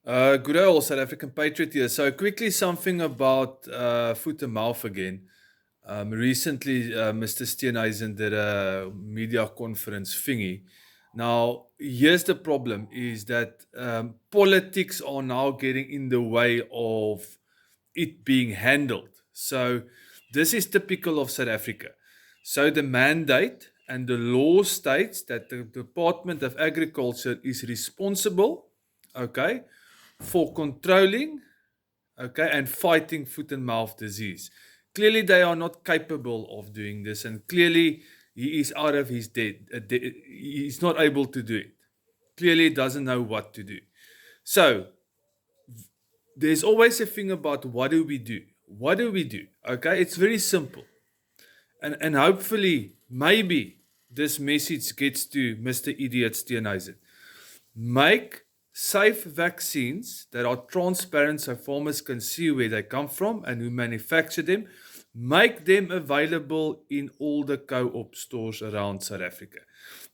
Good day, all South African patriot here. So quickly, something about foot and mouth again. Recently, Mr. Steenhuisen did a media conference thingy. Now, here's the problem: is that politics are now getting in the way of it being handled. So this is typical of South Africa. So the mandate and the law states that the Department of Agriculture is responsible, okay, for controlling, okay, and fighting foot and mouth disease. Clearly, they are not capable of doing this, and clearly, he is out of his he's not able to do it. Clearly, doesn't know what to do. So, there's always a thing about what do we do? What do we do? Okay, it's very simple. And hopefully, maybe this message gets to Mr. Idiot Steenhuisen. Make safe vaccines that are transparent so farmers can see where they come from and who manufacture them. Make them available in all the co-op stores around South Africa.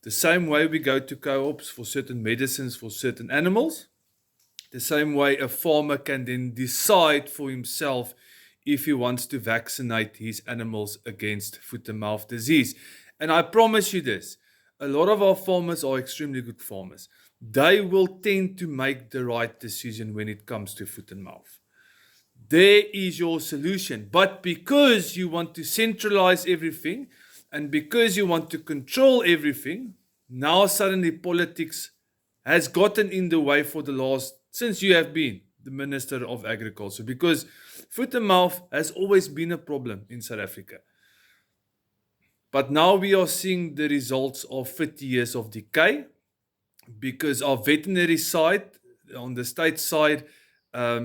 The same way we go to co-ops for certain medicines for certain animals, the same way a farmer can then decide for himself if he wants to vaccinate his animals against foot and mouth disease. And I promise you this, a lot of our farmers are extremely good farmers. They will tend to make the right decision when it comes to foot and mouth. There is your solution. But because you want to centralize everything and because you want to control everything, now suddenly politics has gotten in the way for the last, since you have been the Minister of Agriculture, because foot and mouth has always been a problem in South Africa. But now we are seeing the results of 50 years of decay because our veterinary side on the state side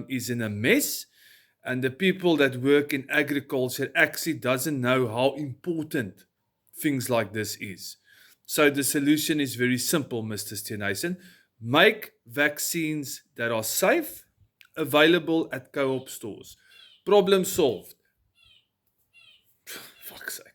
is in a mess, and the people that work in agriculture actually doesn't know how important things like this is. So the solution is very simple, Mr. Steenhuisen. Make vaccines that are safe available at co-op stores. Problem solved. Fuck's sake.